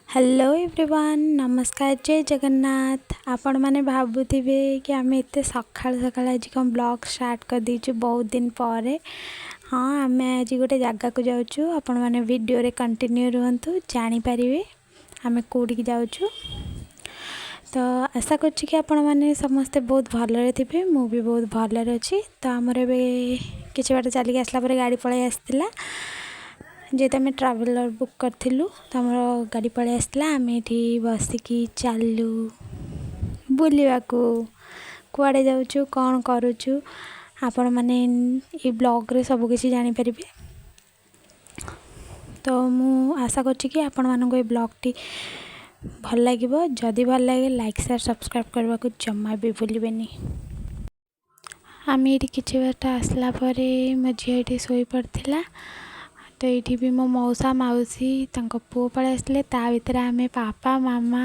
Hello everyone नमस्कार जय जगन्नाथ। आपण मैंने भावुवे कि आम एत सका सका आज कौन ब्लॉग स्टार्ट कर दीचु बहुत दिन पर। हाँ आम आज गोटे जगह को जाऊँ आपण मैंने वीडियो रे कंटिन्यू रुहतु जानीपर आम कौटिक जाऊँ। तो आशा करछि कि आपण मैंने समस्ते बहुत भलरे थे मु भी बहुत भलरे अच्छी। तो आमर ए कि बाट चलिक आसला गाड़ी पलि आसला जेहेतु आम ट्राभेलर बुक करूँ तो आम गाड़ी पलि आसला आम ये बसिकी चलू बुलवा कुआड़े जाऊँ कौन करुचु आपण मैंने ये ब्लॉग रे सब किसी जानीपर। तो मु आशा करछि कि आपण मानक ये ब्लॉग टी भल लगे। जदि भल लगे लाइक शेयर सब्सक्राइब करने को जमा भी भूलें। आम ये कि बाट आसला मो झी ये शोई पड़ा। तो ये भी मो मौसा मौसी पुओ पलि आसते ता भर आम पापा मामा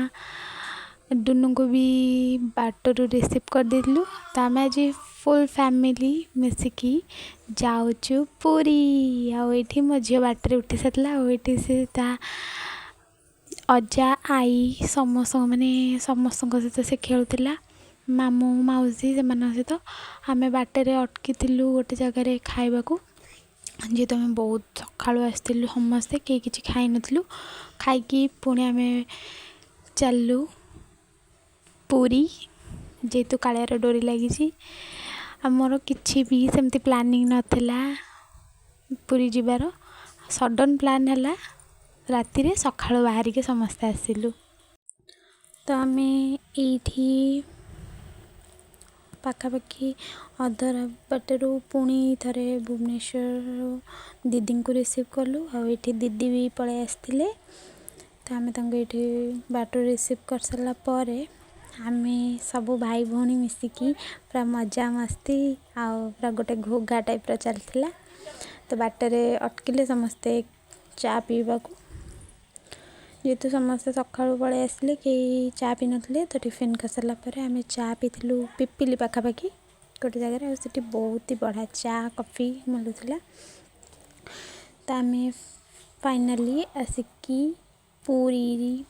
डुनू को भी बाटर रिसीव कर देलु। तो आम आज फुल फैमिली मिसिकी जाऊँ पुरी। आठी मो झी बाटर उठी सारा ये से अजा आई समस्त माने समस्त सहित से खेलुला मामू मौसी से सहित आम बाटर अटकी गोटे जगार खाइबा जेहेतु आम बहुत सका आसलु समस्ते कहीं किसी खाई नु खाई पुणी आम चलू पुरी जेहेतु कालियार डोरी लगी। आमर किसी भी सेमती प्लानिंग नाला पुरी जीवार सडन प्लान है राति रे सका बाहर के समस्ते आसिलु। तो आम ये पाखापाखि अधर बाटर पुणी थे भुवनेश्वर दीदी को रिसीव कलु आठी दीदी भी पलि आसते। तो आम ये बाटर रिसीव कर सारापर आम सब भाई भौणी मिसिकी पूरा मजा मस्ती पूरा गोटे घोगा टाइप चलता। तो बाटर अटकिले समस्ते चा पीवा जेहेतु समस्ते सका पलि आसिले कई चा पी नी। तो टिफिन कर सारापर आम चा पीलु पिपिली पाखापाखि गोटे जगह से बहुत ही बढ़िया चा कॉफ़ी मिलूला। तो आम फाइनाली आसिकी पुरी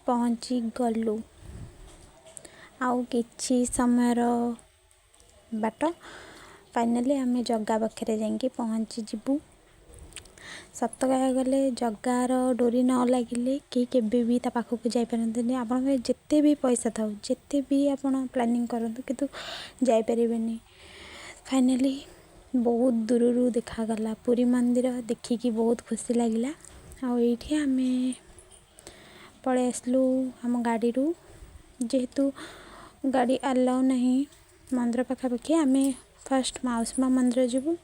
पहुँची गलु आउ किछि समयर बाट फाइनाली आम जगा पाखे जाकि पहुँची जीवु। सत कह गले जगार डोरी न लगिले कि केबे भी ता पाखक जापारते आप जिते भी पैसा थाउ जिते भी आप प्लानिंग करूँ किंतु जापरेनि। फाइनाली बहुत दूर देखागला पुरी मंदिर देखिकी बहुत खुशी लगिला। आठी आम पलि आसलु आम गाड़ी जेहेतु गाड़ी अलाउ नहीं मंदिर पाखापाखि आम फर्स्ट माउसी माँ मंदिर जीवु।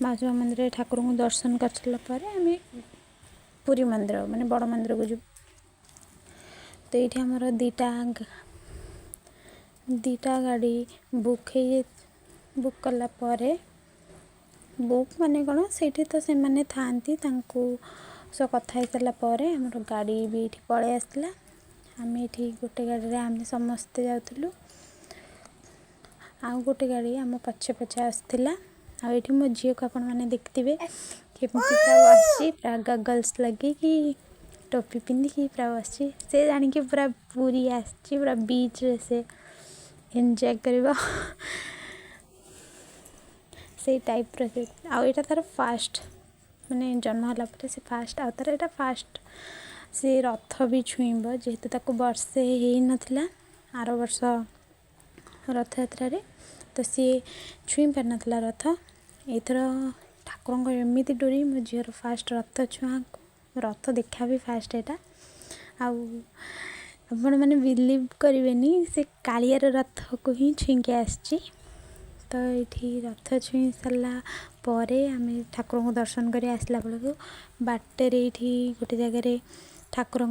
माउसी माँ मंदिर ठाकुर को दर्शन कर सारापर आम पुरी मंदिर माने बड़ मंदिर को जीव। तो ये आमर दीटा गाड़ी बुक कलापर बुक माने कौन से तो से मैंने थांती सो कथा सारापर आमर गाड़ी भी ये पलि आसला। आम ये गोटे गाड़ी आम समस्ते जाऊँ आउ गोटे गाड़ी आम पछे पछे आसला। आठी मो झील को आपण मैंने देखते केमती पूरा गगल्स लगे कि टोपी पिंधिकी पूरा बसी से जानिकी पूरा पूरी आसी पूरा बीच रे से एंजॉय कर से टाइप आईटा तार फास्ट माने जन्म होला पर से फास्ट आ तार एटा फास्ट से रथ भी छुईब जेहेतु ताको वर्षे ही नथिला आर वर्ष रथ यात्रा रे। तो सी छुई पार नाला रथ एथर ठाकुर एमती डोरी मो झीर फास्ट रथ छुआ रथ देखा भी फास्ट एटा आपण मैंने बिलीव करेनि से कालियार रथ को ही छुईके आसी। तो ये रथ छुई सारा पर आम ठाकुर को दर्शन कर आसला बेलू बाटर ये गोटे जगार ठाकुर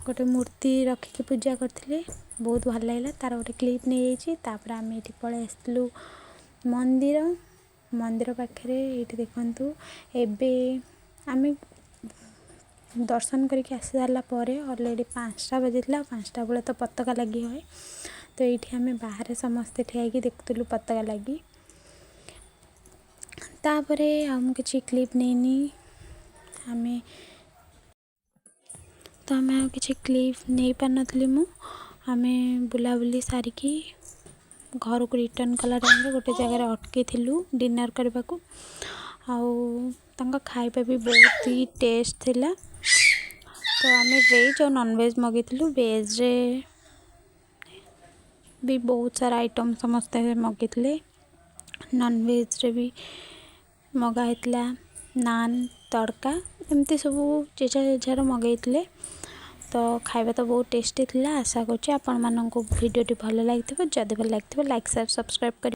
गोटे मूर्ति रखिकी पूजा करते बहुत भल लगे तार गोटे क्लिप नहीं जापर आम ये पलि आसलु मंदिर मंदिर पाखे ये देखु एबे आम दर्शन करके आसी सारापर अलरेडी 5टा बजता 5टा बेले तो पताका लगी हुए। तो ये आम बाहर समस्ते ठिया देखुलु पताका लगी तापर आम किसी क्लिप नहीं आम तो आम किसी क्लिप नहीं पार नी मु आम बुलाबुली सारिकी घर को रिटर्न कला टाइम गोटे जगह अटकी थिलु डिनर करने को आउ खाଇବା भी बहुत ही टेस्ट थिला। तो आम वेज और नॉन वेज मगेलु वेज रे भी बहुत सारा आइटम समस्ते मगेले नॉन वेज रे भी मगाइला नान तड़का एमती सब जेजा जेजार मगेले। तो खाଇବା तो बहुत टेस्टी थिला। आशा करछि आपण माननकु वीडियो टी भल लागिथिबो। जदि भल लागिथिबो लाइक शेयर सब्सक्राइब कर।